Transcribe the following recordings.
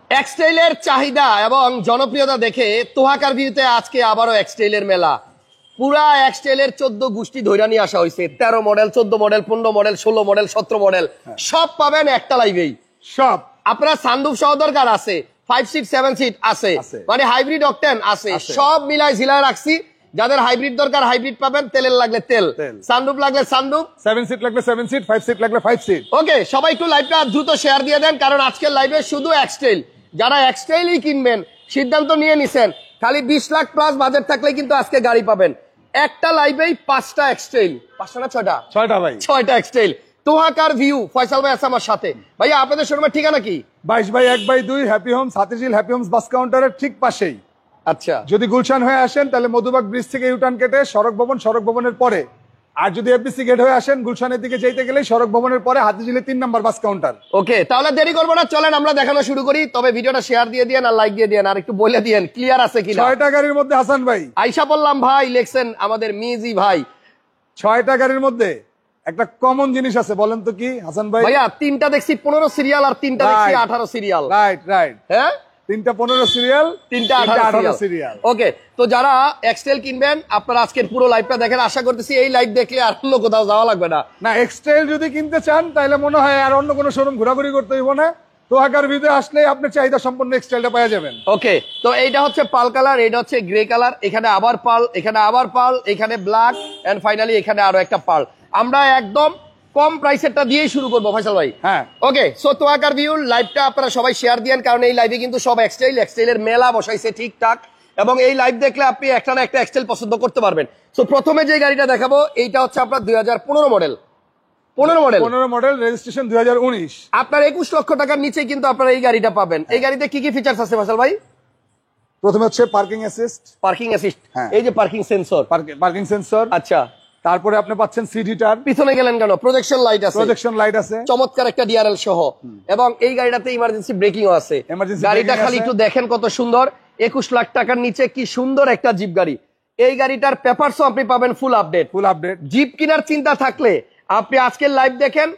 এক্সটাইলের চাহিদা এবং জনপ্রিয়তা দেখে তোহাকার ভিউতে আজকে আবারও এক্সটাইলের মেলা। পুরা এক্সটাইলের 14 গোষ্ঠী ধইরা নিয়ে আসা হয়েছে। 13 model, 14 model, 15 model, 16 model, 17 model সব পাবেন একটা লাইভেই। সব আপনার সানরুফ সহ দরকার আছে, 5 সিট 7 সিট আছে, মানে হাইব্রিড অকটেন আছে, সব মিলাই ঝিলায় রাখছি। যাদের হাইব্রিড দরকার হাইব্রিড পাবেন, তেলের লাগলে তেল, সানরুফ লাগলে সানরুফ, 7 সিট লাগলে 7 সিট, 5 সিট লাগলে 5 সিট। ওকে, সবাই একটু লাইভটা দ্রুত শেয়ার দিয়ে দেন, কারণ আজকের লাইভে শুধু এক্সটাইল। যারা এক্সটাইলই কিনবেন সিদ্ধান্ত নিয়ে নিছেন, খালি 20 লাখ প্লাস বাজেট থাকলে কিন্তু আজকে গাড়ি পাবেন। একটা লাইভেই 5টা এক্সটাইল, 5টা না 6টা? 6টা ভাই, 6টা এক্সটাইল। তোহাকার ভিউ, ফয়সাল ভাই আছে আমার সাথে। ভাইয়া আপনাদের শোরুমের ঠিকানা কি? 22/1/2 happy homes, Hatirjheel happy homes bus কাউন্টারের ঠিক পাশেই। আচ্ছা, যদি গুলশান হয়ে আসেন তাহলে মধুবাগ ব্রিজ থেকে ইউটার্ন কেটে সড়ক ভবনের পরে, আর যদি এফবিসি গেট হয়ে আসেন গুলশানের দিকে যেতে গেলে সড়ক ভবনের পরে হাতিঝিলে 3 নম্বর বাস কাউন্টার। ওকে, তাহলে দেরি করবো না, চলেন আমরা দেখানো শুরু করি। তবে ভিডিওটা শেয়ার দিয়ে দিয়েন আর লাইক দিয়ে দিয়েন, আর একটু বলে দিয়েন ক্লিয়ার আছে কিনা। 6টা গাড়ির মধ্যে হাসান ভাই, আইসা বললাম ভাই লেখছেন আমাদের মিজি ভাই, 6টা গাড়ির মধ্যে একটা কমন জিনিস আছে, বলেন তো কি হাসান ভাই? ভাইয়া 3টা দেখছি 15 সিরিয়াল আর 3টা দেখছি 18 সিরিয়াল। রাইট, হ্যাঁ, 3টা 15 সিরিয়াল, 3টা 18 সিরিয়াল। ওকে, তো যারা এক্সটাইল কিনবেন আপনারা আজকের পুরো লাইভটা দেখেন। আশা করতেছি এই লাইভ দেখলে আর অন্য কোথাও যাওয়া লাগবে না। না, এক্সটাইল যদি কিনতে চান তাহলে মনে হয় আর অন্য কোনো শোরুম ঘোরাঘুরি করতে হইব না। তোহাকার ভিউতে আসলে আপনি চাহিদা সম্পন্ন এক্সটাইলটা পাওয়া যাবেন। ওকে, তো এইটা হচ্ছে পাল কালার, এটা হচ্ছে গ্রে কালার, এখানে আবার পাল, এখানে আবার পাল, এখানে ব্ল্যাক, এন্ড ফাইনালি এখানে আরো একটা পাল। আমরা একদম কম প্রাইসেরটা দিয়েই শুরু করবো ফয়সাল ভাই। হ্যাঁ, ওকে, সো তোহাকার ভিউ লাইভটা আপনারা সবাই শেয়ার দিয়েন, কারণ এই লাইভে কিন্তু সব এক্সটাইলের মেলা বসাইছে ঠিকঠাক, এবং এই লাইভ দেখলে আপনি একটা না একটা এক্সটাইল পছন্দ করতে পারবেন। সো প্রথমে যে গাড়িটা দেখাবো এইটা হচ্ছে আপনার 2015 মডেল। 15 model, registration 2019। আপনার 21 লক্ষ টাকার নিচে কিন্তু আপনারা এই গাড়িটা পাবেন। এই গাড়িতে কি কি ফিচার্স আছে ফয়সাল ভাই? প্রথমে হচ্ছে পার্কিং অ্যাসিস্ট, এই যে পার্কিং সেন্সর। আচ্ছা, তারপরে আপনি পাচ্ছেন সিট হিটার। পিছনে গেলেন কেন? প্রজেকশন লাইট আছে, চমৎকার একটা ডিআরএল সহ, এবং এই গাড়িটাতে ইমার্জেন্সি ব্রেকিংও আছে। গাড়িটা খালি একটু দেখেন কত সুন্দর। 21 লাখ টাকার নিচে কি সুন্দর একটা জিপ গাড়ি। এই গাড়িটার পেপারসও আপনি পাবেন ফুল আপডেট। জিপ কেনার চিন্তা থাকলে আপনি আজকের লাইভ দেখেন,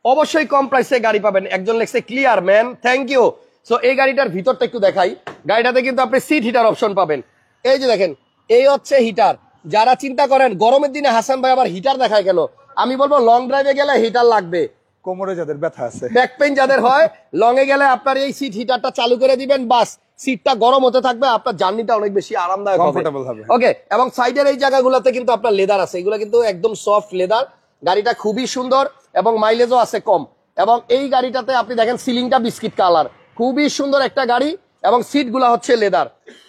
অবশ্যই কম প্রাইসে গাড়ি পাবেন। একজন লেখছে clear man, thank you. So এই গাড়িটার ভিতরটা একটু দেখাই। গাড়িটাতে কিন্তু আপনি সিট হিটার অপশন পাবেন। এই যে দেখেন, এই হচ্ছে হিটার। যারা চিন্তা করেন গরমের দিনে হাসান ভাই আবার হিটার দেখায় কেন, আমি বলবো লং ড্রাইভে গেলে হিটার লাগবে। কোমরে যাদের ব্যথা আছে, ব্যাক পেইন যাদের হয়, লং এ গেলে আপনার এই সিট হিটারটা চালু করে দিবেন, বাস সিটটা গরম হতে থাকবে, আপনার জার্নিটা অনেক বেশি আরামদায়ক হবে। ওকে, এবং সাইডের এই জায়গাগুলোতে কিন্তু আপনার লেদার আছে, এগুলো কিন্তু একদম সফট লেদার। গাড়িটা খুবই সুন্দর এবং মাইলেজও আছে কম। এবং এই গাড়িটাতে আপনি দেখেন সিলিংটা বিস্কিট কালার, খুবই সুন্দর একটা গাড়ি, এবং সিট গুলা হচ্ছে লেদার।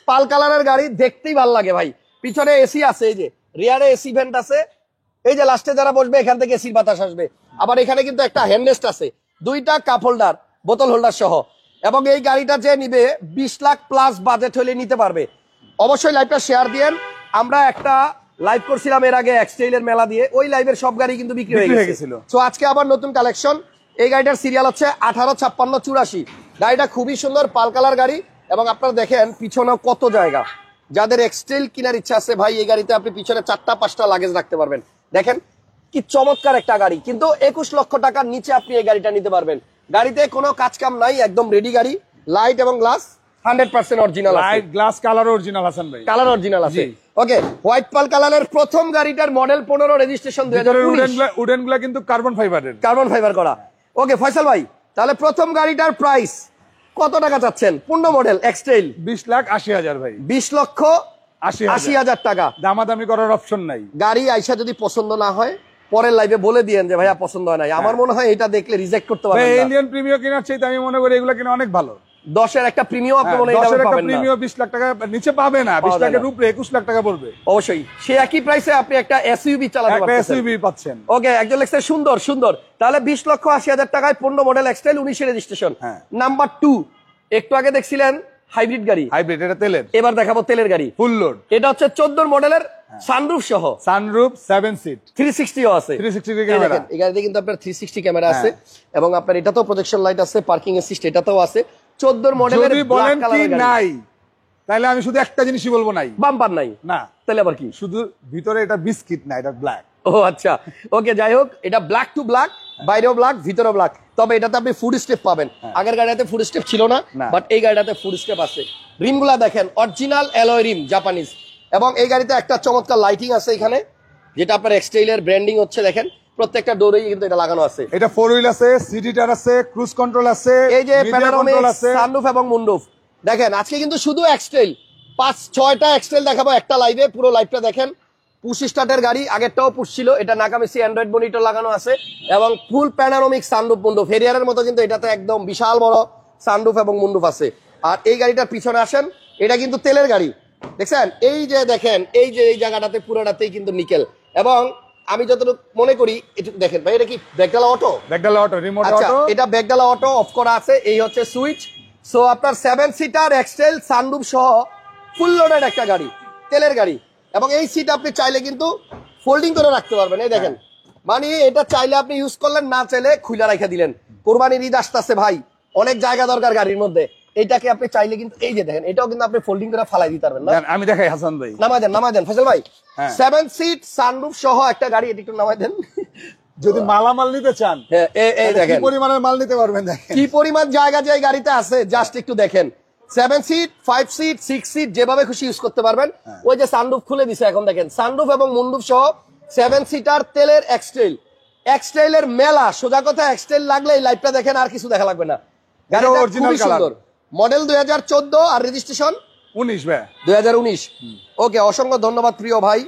পাল কালারের গাড়ি দেখতেই ভালো লাগে ভাই। পিছনে এসি আছে, এই যে রিয়ারে এসি ভেন্ট আছে, এই যে লাস্টে যারা বসবে এখান থেকে এসির বাতাস আসবে। আবার এখানে কিন্তু একটা হ্যান্ডরেস্ট আছে, 2টা কাপ হোল্ডার, বোতল হোল্ডার সহ। এবং এই গাড়িটা যে নিবে 20 লাখ প্লাস বাজেট হলে নিতে পারবে। অবশ্যই লাইভটা শেয়ার দিয়েন। আমরা একটা লাইভ করছিলাম এর আগে এক্সটাইলের মেলা দিয়ে, ওই লাইভের সব গাড়ি কিন্তু বিক্রি হয়ে গেছিল। সো আজকে আবার নতুন কালেকশন। এই গাড়িটার সিরিয়াল হচ্ছে 185684। গাড়িটা খুবই সুন্দর, পাল কালার গাড়ি, এবং আপনারা দেখেন পিছনে কত জায়গা। যাদের এক্সটাইল কেনার ইচ্ছা আছে ভাই, এই গাড়িতে আপনি পিছনে 4টা-5টা লাগেজ রাখতে পারবেন। দেখেন কি চমৎকার একটা গাড়ি, কিন্তু 21 লক্ষ টাকার নিচে আপনি এই গাড়িটা নিতে পারবেন। গাড়িতে কোনো কাজ কাম নাই, একদম রেডি গাড়ি। লাইট এবং গ্লাস 100% অরিজিনাল আছে। Light, glass, colour original Hasan ভাই, কালার অরিজিনাল আছে। ওকে, হোয়াইট পাল কালারের প্রথম গাড়িটার মডেল 15, রেজিস্ট্রেশন 2019। উডেনগুলা কিন্তু কার্বন ফাইবার করা। ওকে ফয়সাল ভাই, তাহলে প্রথম গাড়িটার প্রাইস কত টাকা চাচ্ছেন? 15 মডেল এক্সটাইল 20,80,000 ভাই, 20,80,000 টাকা। দামাদামি করার অপশন নাই। গাড়ি আইসা যদি পছন্দ না হয় পরের লাইভে বলে দিয়েন যে ভাইয়া পছন্দ হয় নাই। আমার মনে হয় এটা দেখলে রিজেক্ট করতে পারবেন না। ইন্ডিয়ান প্রিমিয়াম কেনার চাইতে আমি মনে করি এগুলো কিনা অনেক ভালো। 10-এর একটা প্রিমিয়াম আপনি মনে হয় পাবেন না। 10-এর একটা প্রিমিয়াম 20 লাখ টাকা নিচে পাবে না, 20 লাখের উপরে 21 লাখ টাকা পড়বে। অবশ্যই সে একই প্রাইসে আপনি একটা এসইউভি চালাতে পারবেন, একটা এসইউভি পাচ্ছেন। ওকে, একজন লেখছে সুন্দর সুন্দর। তাহলে 20,80,000 টাকায় 15 মডেল এক্সটাইল 19 রেজিস্ট্রেশন। নাম্বার 2, একটু আগে দেখছিলেন হাইব্রিড গাড়ি, হাইব্রিড, এটা তেলের। এবার দেখাবো তেলের গাড়ি, ফুল লোড। এটা হচ্ছে 14 মডেলের, সানরুফ সহ, সানরুফ 7 সিট, 360ও আছে। 360 ক্যামেরা, এই গাড়িতে কিন্তু আপনার 360 ক্যামেরা আছে, এবং আপনার এটাতেও প্রজেকশন লাইট আছে, পার্কিং অ্যাসিস্ট এটাতেও আছে। 14 মডেলের বলেন কি নাই, তাহলে আমি শুধু একটা জিনিসই বলবো, নাই বাম্পার নাই না, তাহলে আবার কি? শুধু ভিতরে এটা বিস্কিট না, এটা ব্ল্যাক। ও আচ্ছা, ওকে, যাই হোক, এটা ব্ল্যাক টু ব্ল্যাক, বাইরেও ব্ল্যাক, ভিতরেও ব্ল্যাক। তবে এটাতে আপনি ফুড স্টেপ পাবেন, আগের গাড়িতে ফুড স্টেপ ছিল না, বাট এই গাড়িটাতে ফুড স্টেপ আছে। রিমগুলা দেখেন অরিজিনাল অ্যালয় রিম, জাপানিজ। এবং এই গাড়িতে একটা চমৎকার লাইটিং আছে এখানে, যেটা আপনার এক্সটেইলের ব্র্যান্ডিং হচ্ছে, দেখেন প্রত্যেকটা ডোরেই কিন্তু এটা লাগানো আছে। এটা 4 হুইল আছে, সিট হিটার আছে, ক্রুজ কন্ট্রোল আছে, এই যে মিডিয়া কন্ট্রোল আছে, সানরুফ এবং মুনরুফ। দেখেন আজকে কিন্তু শুধু এক্সটেইল, 5-6টা এক্সটেইল দেখাবো একটা লাইভে, পুরো লাইভটা দেখেন। পুশ স্টার্টের গাড়ি, আগেরটাও পুশ ছিল, এটা নাকামিসি অ্যান্ড্রয়েড মনিটর লাগানো আছে এবং ফুল প্যানোরামিক সানরুফ মুনরুফ। হেরিয়ারের মতো কিন্তু এটাতে একদম বিশাল বড় সানরুফ এবং মুনরুফ আছে। আর এই গাড়িটার পিছনে আসেন, এটা কিন্তু তেলের গাড়ি, দেখছেন এই যে দেখেন এই যে এই জায়গাটাতে পুরোটাতেই কিন্তু নিকেল। এবং আমি যতটুকু মনে করি একটু দেখেন ভাই, এটা কি ব্যাকডালা অটো? ব্যাকডালা অটো, রিমোট আচ্ছা, অটো। এটা ব্যাকডালা অটো, অফ করা আছে, এই হচ্ছে সুইচ। সো আপনার 7 সিটার এক্সটেল সানরুফ সহ ফুল লোডেড একটা গাড়ি, তেলের গাড়ি। এবং এই সিট আপনি চাইলে কিন্তু ফোল্ডিং করে রাখতে পারবেন, এই দেখেন। মানে এটা চাইলে আপনি ইউজ করলেন, না চাইলে খুলে রেখে দিলেন। কোরবানির ঈদ আসতেছে ভাই, অনেক জায়গা দরকার গাড়ির মধ্যে, এইটাকে আপনি চাইলে কিন্তু এই যে দেখেন, এটাও কিন্তু আপনি ফোল্ডিং করে ফালাই দিতে পারবেন না। আমি দেখাই হাসান ভাই, নামাই দেন ফজল ভাই। 7 সিট সানরুফ সহ একটা গাড়ি, এটা একটু নামাই দেন। যদি মালামাল নিতে চান, এই দেখেন কি পরিমাণের মাল নিতে পারবেন, দেখেন কি পরিমাণ জায়গা যে গাড়িতে আছে, জাস্ট একটু দেখেন। 7 সিট, 5 সিট, 6 সিট যেভাবে খুশি ইউজ করতে পারবেন। ওই যে সানরুফ খুলে দিছে, এখন দেখেন সানরুফ এবং মুনরুফ সহ 7 সিটার তেলের এক্সটেইল। এক্সটেইলের মেলা, সোজা কথা এক্সটেইল লাগলে এই লাইভটা দেখেন, আর কিছু দেখা লাগবে না। গাড়িটা খুবই সুন্দর, মডেল 2014 আর রেজিস্ট্রেশন 19 ভাই, 2019। ওকে, অসংখ্য ধন্যবাদ প্রিয় ভাই।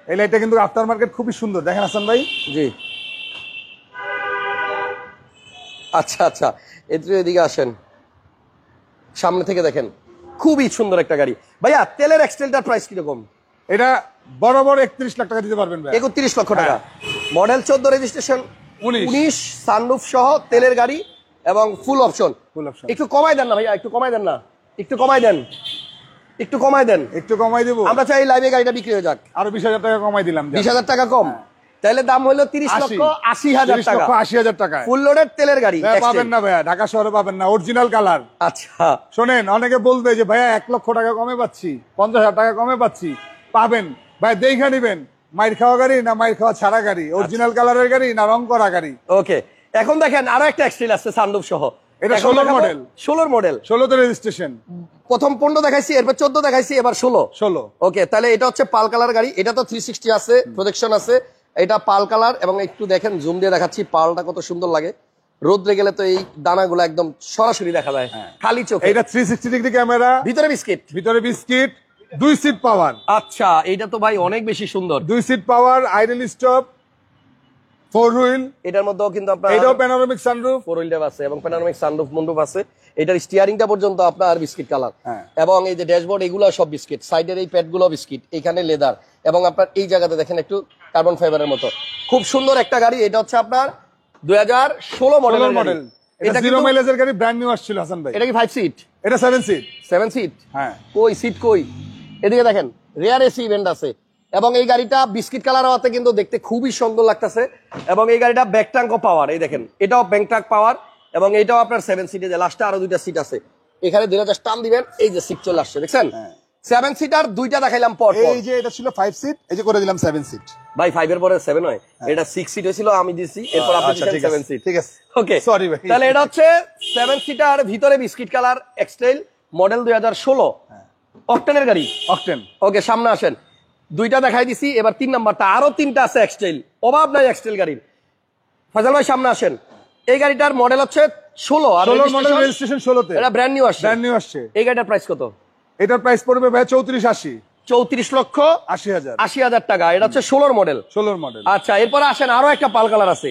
এই লাইটটা কিন্তু আফটার মার্কেট খুবই সুন্দর, দেখেন হাসান ভাই। জি আচ্ছা আচ্ছা, এদিকে আসেন, সামনে থেকে দেখেন, খুবই সুন্দর একটা গাড়ি। ভাইয়া তেলের এক্সটেলটার প্রাইস কিরকম? এটা বরাবর 31 লাখ টাকা দিতে পারবেন ভাই। 31 লক্ষ টাকা, মডেল 14, রেজিস্ট্রেশন 19, সানরুফ সহ তেলের গাড়ি এবং ফুল অপশন। একটু কমাই দেন না ভাইয়া, একটু কমাই দেন না, একটু কমাই দেন, একটু কমাই দেন, একটু কমাই দেবো। আমরা চাই লাইভে গাড়িটা বিক্রি হয়ে যাক। আরো 20,000 টাকা কমাই দিলাম। 20,000 টাকা কম, তাহলে দাম হলো 30,80,000 টাকা। 80,000 টাকা ফুল লোডেড তেলের গাড়ি পাবেন না ভাইয়া, ঢাকা শহরে পাবেন না, অরিজিনাল কালার। আচ্ছা শোনেন, অনেকে বলবে যে ভাইয়া 1 লক্ষ টাকা কমে পাচ্ছি, 50,000 টাকা কমে পাচ্ছি। পাবেন ভাই, দেখে নিবেন মাইর খাওয়া গাড়ি না মাইর খাওয়া ছাড়া গাড়ি, অরিজিনাল কালারের গাড়ি না রং করা গাড়ি। ওকে, এখন দেখেন আরো একটা এক্সটেল আছে সানরুফ সহ, এটা 16 মডেল। 16 মডেল, 16 তে রেজিস্ট্রেশন। প্রথম 15 দেখাইছি, এরপর 14 দেখাইছি, এবার 16। ওকে, তাহলে এটা হচ্ছে পাল কালার গাড়ি, এটা তো 360 আছে, প্রজেকশন আছে, এটা পাল কালার। এবং একটু দেখেন, জুম দিয়ে দেখাচ্ছি, পালটা কত সুন্দর লাগে, রোদ্রে গেলে তো এই দানাগুলো একদম সরাসরি দেখা যায় খালি চোখে। এটা 360 ডিগ্রি ক্যামেরা, ভিতরে বিস্কিট, 2 সিট পাওয়ার। আচ্ছা, এটা তো ভাই অনেক বেশি সুন্দর। 2 seat power, idle stop, 4 wheel. এটার মধ্যেও কিন্তু আপনার এটাও প্যানোরামিক সানরুফ, 4 হুইল আছে এবং প্যানোরামিক সানরুফ মুনরুফ আছে। এটার স্টিয়ারিংটা পর্যন্ত আপনার বিস্কিট কালার, এবং এই যে ড্যাশবোর্ড এগুলো সব বিস্কিট, সাইডের এই প্যাডগুলো বিস্কিট, এখানে লেদার, এবং আপনার এই জায়গাতে দেখেন একটু কার্বন ফাইবারের মতো, খুব সুন্দর একটা গাড়ি। এটা হচ্ছে আপনার 2016 মডেল। এটা জিরো মাইলেজের গাড়ি, ব্র্যান্ড নিউ আসছিল হাসান ভাই। এটা কি 5 সিট? এটা 7 সিট। 7 সিট, হ্যাঁ। কই সিট কই? এদিকে দেখেন, রেয়ার এসি ইভেন্ট আছে, এবং এই গাড়িটা বিস্কিট কালার হওয়াতে কিন্তু দেখতে খুবই সুন্দর লাগতেছে। এবং এই গাড়িটা ব্যাক ট্যাঙ্কও পাওয়ার, এই দেখেন এটাও ব্যাক ট্যাঙ্ক পাওয়ার, এবং এটাও আপনার 7 সিটে, যে লাস্টে আরো 2টা সিট আছে, এখানে 2 টান দিবেন, এই যে সিট চলে আসছে, দেখছেন 7 সিটার 2টা দেখাইলাম পর। এই যে এটা ছিল 5 সিট, এই যে করে দিলাম 7 সিট। ভাই 5 এর পরে 7 হয়, এটা 6 সিট হয়েছিল, আমি দিছি, এরপর আপনি দিয়েছেন 7 সিট। ঠিক আছে, ওকে, সরি ভাই। তাহলে এটা হচ্ছে 7 সিটার, ভিতরে বিস্কিট কালার, এক্সটেইল, মডেল 2016, অকটেনের গাড়ি, অকটেন। ওকে, সামনে আসেন, 2টা দেখাই দিছি, এবার 3 নাম্বারটা, আরো 3টা আছে এক্সটেইল, অভাব নাই এক্সটেইল গাড়ির। ফজল ভাই সামনে আসেন, এই গাড়িটার মডেল হচ্ছে 16 আর মডেল, রেজিস্ট্রেশন 16 তে, এটা ব্র্যান্ড নিউ আসছে। ব্র্যান্ড নিউ আসছে। এই গাড়িটার প্রাইস কত? এটার প্রাইস পড়বে ভাই 34,80। 34 লক্ষ 80,000 টাকা। এটা হচ্ছে 16 মডেল। 16 মডেল। আচ্ছা, এরপর আসেন, আরো একটা পাল কালার আছে,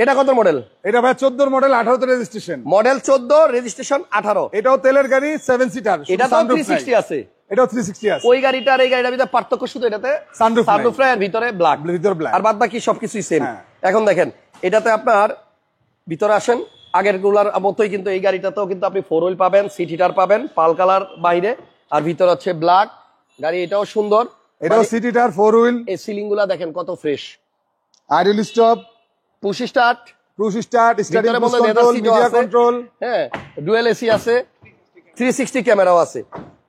এটা কত মডেল? এটা ভাই 14 মডেল, 18 তে রেজিস্ট্রেশন। Model 14, registration 18। এটাও তেলের গাড়ি, 7 সিটার। এটা তো 360 আছে, এটাও 360 আছে। ওই গাড়িটার এই গাড়িটার ভিতরে পার্থক্য শুধু এটাতে সানরুফ এর ভিতরে ব্ল্যাক, আর বাদ বাকি সবকিছুই সেম। এখন দেখেন, এটাতে আপনার ভিতরে আসেন, আগের গুলার মতোই কিন্তু এই গাড়িটাতেও কিন্তু আপনি 4 হুইল পাবেন, সিট হিটার পাবেন, পাল কালার বাইরে, আর ভিতরে হচ্ছে ব্ল্যাক গাড়ি। এটাও সুন্দর, এটাও সিট হিটার, 4 হুইল। এই সিলিং গুলা দেখেন কত fresh, idle stop, push start, starting control, media control, হ্যাঁ, ডুয়েল এসি আছে, 360 ক্যামেরাও আছে।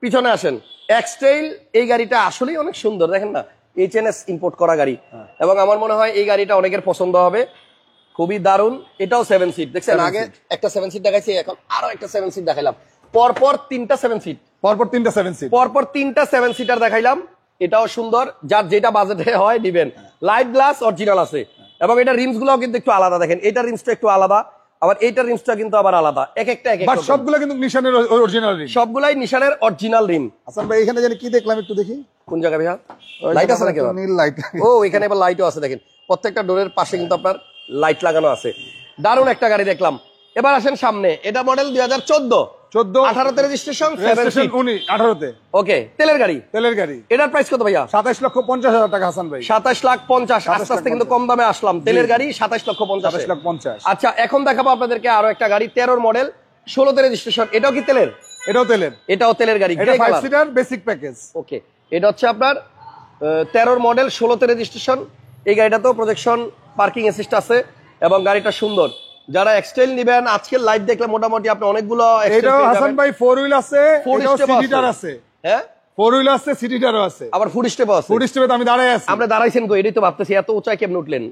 পিছনে আসেন, এক্সটেইল, এই গাড়িটা আসলেই অনেক সুন্দর, দেখেন না, এইচএনএস ইম্পোর্ট করা গাড়ি, এবং আমার মনে হয় এই গাড়িটা অনেকের পছন্দ হবে। খুবই দারুন। এটাও 7 সিট দেখছেন, আগে একটা 7 সিট দেখাইছি, এখন আরো একটা 7 সিট দেখাইলাম। পরপর তিনটা 7 সিট, পরপর তিনটা 7 সিট, পরপর তিনটা 7 সিটার দেখাইলাম। এটাও সুন্দর, যার যেটা বাজেটে হয় দিবেন। লাইট গ্লাস অরিজিনাল আছে এবং এটা রিমস গুলো কিন্তু একটু আলাদা, দেখেন এটা রিমসটা একটু আলাদা, আবার এইটার রিমসটা কিন্তু আবার আলাদা, এক একটা এক বাট একটা। সবগুলো কিন্তু নিশানের অরিজিনাল রিম, সবগুলাই নিশানের অরিজিনাল রিম। হাসান ভাই এখানে জানি কি দেখলাম একটু দেখি, কোন জায়গায় ভাইয়া? লাইট আছে নাকি? নীল লাইট। ও এখানে আবার লাইটও আছে, দেখেন প্রত্যেকটা ডোরের পাশে কিন্তু আপনার লাইট লাগানো আছে। দারুণ একটা গাড়ি দেখলাম। এবার আসেন সামনে, এটা মডেল 2014, 18 তে রেজিস্ট্রেশন, 18 তে। ওকে, তেলের গাড়ি, তেলের গাড়ি। এটার প্রাইস কত ভাইয়া? 27,50,000 টাকা হাসান ভাই। 27,50,000। আস্তে আস্তে কিন্তু কম দামে আসলাম। তেলের গাড়ি 27,50,000। 27,50,000। আচ্ছা, এখন দেখাবো আপনাদেরকে আরো একটা গাড়ি, 13 মডেল, 16 তে রেজিস্ট্রেশন। এটাও কি তেলের? এটাও তেলের। এটাও তেলের গাড়ি, এটা 5 সিটার বেসিক প্যাকেজ। ওকে, এটা হচ্ছে আপনার 13 মডেল, 16 তে রেজিস্ট্রেশন। এই গাড়িটাতেও প্রজেকশন পার্কিং অ্যাসিস্ট আছে এবং গাড়িটা সুন্দর। যারা এক্সটেল নেবেন, আজকের লাইভ দেখলে মোটামুটি আপনি অনেকগুলো এটাও হাসান ভাই 4 হুইল আছে, এটাও সিটিটার আছে। হ্যাঁ, 4 হুইল আছে, সিটিটারও আছে, আবার ফুড স্টেপ আছে। ফুড স্টেপে তো আমি দাঁড়ায় আছি। আমরা দাঁড়াইছেন কই? এটাই তো ভাবতেছি, এত উঁচায় কেমন উঠলেন?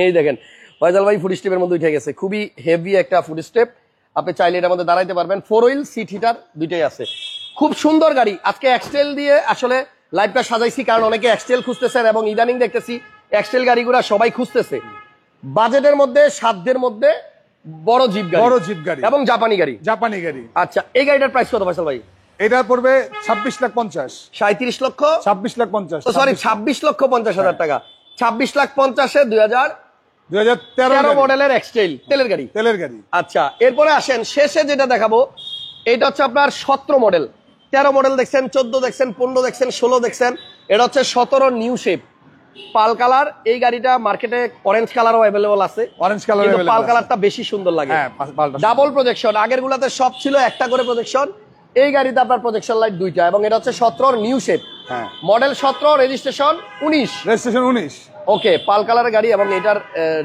এই দেখেন ফয়সাল ভাই ফুড স্টেপের মধ্যে উঠে গেছে, খুবই হেভি একটা ফুড স্টেপ। আপনি চাইলে এটার মধ্যে দাঁড়াইতে পারবেন। 4 হুইল, সিট হিটার দুইটাই আছে। খুব সুন্দর গাড়ি। আজকে এক্সটেল দিয়ে আসলে লাইভটা সাজাইছি, কারণ অনেকে এক্সটেল খুঁজতেছেন এবং ইদানিং দেখতেছি এক্সটেল গাড়িগুলো সবাই খুঁজতেছে। বাজেটের মধ্যে, সাধ্যের মধ্যে বড় জিপ গাড়ি, বড় জিপ গাড়ি এবং জাপানি গাড়ি। জাপানি গাড়ি। আচ্ছা, এই গাড়িটার প্রাইস কত ফয়সাল ভাই? এটা পড়বে 26,50,000। 37 লক্ষ, 26,50,000, সরি 26,50,000 টাকা। 26,50,000 2013 মডেলের এক্সটেল তেলের গাড়ি। তেলের গাড়ি। আচ্ছা, এরপরে আসেন শেষে যেটা দেখাবো, এটা হচ্ছে আপনার 17 মডেল। 13 মডেল দেখছেন, 14 দেখছেন, 15 দেখছেন, 16 দেখছেন। এটা হচ্ছে 17 নিউ শেপ, পাল কালার। এই গাড়িটা মার্কেটে অরেঞ্জ কালারও অ্যাভেলেবল আছে, অরেঞ্জ কালার, কিন্তু পাল কালারটা বেশি সুন্দর লাগে। হ্যাঁ, পালটা ডাবল প্রজেকশন। আগের গুলাতে সব ছিল একটা করে প্রজেকশন, এই গাড়িতে আপনার প্রজেকশন লাইট দুইটা, এবং এটা হচ্ছে 17 নিউ শেপ। হ্যাঁ, মডেল 17, রেজিস্ট্রেশন 19। রেজিস্ট্রেশন 19। ওকে, পাল কালারের গাড়ি এবং এটার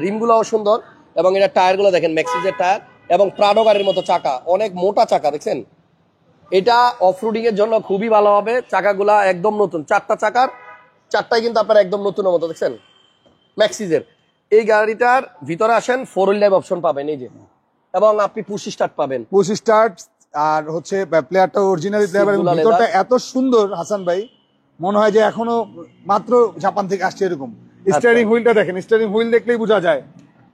রিমগুলোও সুন্দর, এবং এটার টায়ারগুলো দেখেন ম্যাক্সিসের টায়ার, এবং প্রাডো গাড়ির মতো চাকা, অনেক মোটা চাকা দেখছেন। এটা অফরোডিং এর জন্য খুবই ভালো হবে। চাকাগুলা একদম নতুন, চারটা চাকার চারটাই কিন্তু আপনার একদম নতুনের মতো দেখছেন ম্যাক্সিসের। এই গাড়িটার ভিতরে আসেন 4 হুইল ড্রাইভ অপশন পাবেন এই যে, এবং আপনি পুশ স্টার্ট পাবেন। পুশ স্টার্ট, আর হচ্ছে প্লেয়ারটা অরিজিনালি প্লেয়ার, এবং ভিতরটা এত সুন্দর হাসান ভাই, মনে হয় যে এখনো মাত্র জাপান থেকে আসছে এরকম। স্টিয়ারিং হুইলটা দেখেন, স্টিয়ারিং হুইল দেখলেই বোঝা যায়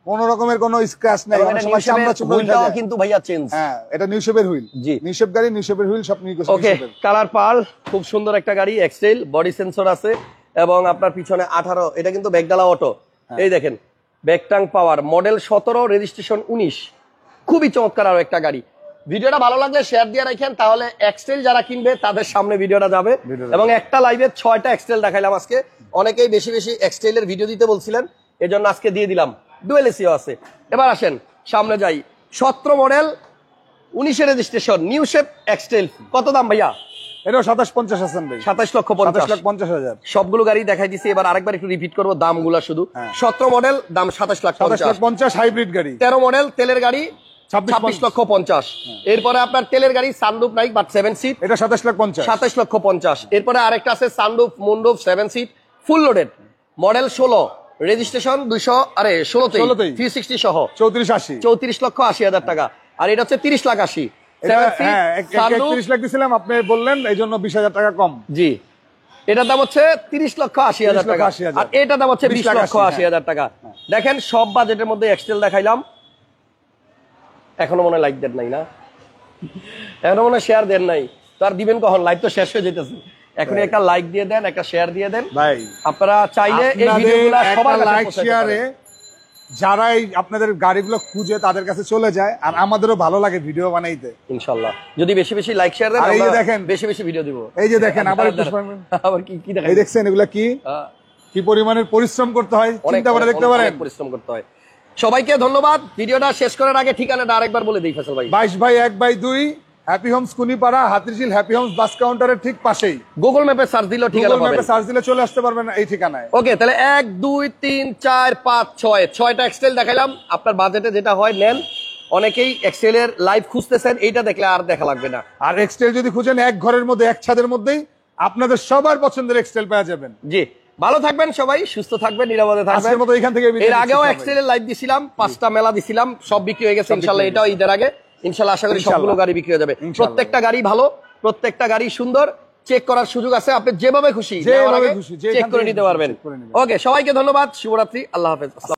কোন রকমের কোনো স্ক্র্যাচ নাই, অনেক সময় সামনে চুপড়ে যায় কিন্তু ভাইয়া চেঞ্জ। হ্যাঁ, এটা নিউ শেপের হুইল। জি, নিউ শেপ গাড়ি, নিউ শেপের হুইল সব নিউ শেপের। ওকে, কালার পাল, খুব সুন্দর একটা গাড়ি, এক্সটেল, বডি সেন্সর আছে, এবং আপনার পিছনে 18। এটা কিন্তু ব্যাগডালা অটো। এই দেখেন ব্যাকটাং পাওয়ার, মডেল 17, রেজিস্ট্রেশন 19। খুবই চমৎকার আরো একটা গাড়ি। ভিডিওটা ভালো লাগলে শেয়ার দিয়ে রাখেন, তাহলে এক্সটেল যারা কিনবে তাদের সামনে ভিডিওটা যাবে। এবং একটা লাইভে 6টা এক্সটেল দেখাইলাম আজকে। অনেকেই বেশি বেশি এক্সটেলের ভিডিও দিতে বলছিলেন, এজন্য আজকে দিয়ে দিলাম। ডুয়েল এসিও আছে। এবার আসেন সামনে যাই, 17 মডেল, 19 রেজিস্ট্রেশন, নিউ শেপ এক্সটেল। কত দাম ভাইয়া? এটাও 27,50 হাসান ভাই। 27,50,000। সবগুলো গাড়ি দেখাই দিছি, এবার আরেকবার একটু রিপিট করবো দামগুলো শুধু। 17 মডেল, দাম 27,50,000। হাইব্রিড গাড়ি। 13 মডেল, তেলের গাড়ি 26,50,000। এরপরে আপনার তেলের গাড়ি, সানরুফ নাই বাট 7 সিট, এটা 27,50,000। 27,50,000। এরপরে আরেকটা আছে sunroof, moonroof, 7 seat, full loaded, model 16, registration 16 360 সহ 34,80,000 টাকা। আর এটা হচ্ছে 30,80,000। 31 লাখ দিছিলাম, আপনি বললেন এই জন্য 20,000 টাকা কম। জি, এটার দাম হচ্ছে 30,80,000 টাকা, আর এটার দাম হচ্ছে 20,80,000 টাকা। দেখেন সব বাজেটের মধ্যে এক্সটেল দেখাইলাম। এখনো মনে হয় লাইক দেন নাই না? এখনো মনে হয় শেয়ার দেন নাই? তো আর দিবেন কখন? লাইভ তো শেষ হয়ে যেতেছে। এখনই একটা লাইক দিয়ে দেন, একটা শেয়ার দিয়ে দেন ভাই। আপনারা চাইলে এই ভিডিওগুলো সবার কাছে লাইক শেয়ারে যারাই আপনাদের গাড়িগুলো খুঁজে তাদের কাছে চলে যায়, আর আমাদেরও ভালো লাগে ভিডিও বানাইতে। ইনশাআল্লাহ যদি বেশি বেশি লাইক শেয়ার দেন, আমরা দেখেন বেশি বেশি ভিডিও দিব। এই যে দেখেন, আবার কি দেখেন, এই দেখছেন এগুলা কি পরিমাণের পরিশ্রম করতে হয়, চিন্তা করে দেখতে পারেন। পরিশ্রম করতে হয়। সবাইকে ধন্যবাদ। ভিডিওটা শেষ করার আগে ঠিকানাটা আরেকবার বলে দিই ফয়সাল ভাই। 22/1/2 happy homes Kunipara, Hatirjheel happy homes bus কাউন্টারের ঠিক পাশেই। গুগল ম্যাপে সার্চ দিলে ঠিকানা পাবেন। গুগল ম্যাপে সার্চ দিলে চলে আসতে পারবেন এই ঠিকানায়। ওকে, তাহলে 1 2 3 4 5 6 6টা এক্সেল দেখাইলাম। আপনার বাজেটে যেটা হয় নেন। অনেকেই এক্সেলের লাইভ খুঁজতেছেন, এইটা দেখলে আর দেখা লাগবে না। আর এক্সেল যদি খুঁজেন এক ঘরের মধ্যে, এক ছাদের মধ্যেই আপনাদের সবার পছন্দের এক্সেল পেয়ে যাবেন। জি, ভালো থাকবেন সবাই, সুস্থ থাকবেন, নিরাপদে থাকবেন। আজকের মতো এখান থেকে বিদায় এর আগেও আজকের মতো এখান থেকে বিদায় এর আগেও নিচ্ছি এক্সেলের লাইভ দিছিলাম, 5টা মেলা দিছিলাম, সব বিক্রি হয়ে গেছে ইনশাআল্লাহ। এটাও ঈদের আগে ইনশাআল্লাহ আশা করি সবগুলো গাড়ি বিক্রি হয়ে যাবে। প্রত্যেকটা গাড়ি ভালো, প্রত্যেকটা গাড়ি সুন্দর, চেক করার সুযোগ আছে, আপনি যেভাবে খুশি চেক করে নিতে পারবেন। ওকে, সবাইকে ধন্যবাদ, শুভরাত্রি, আল্লাহ হাফেজ।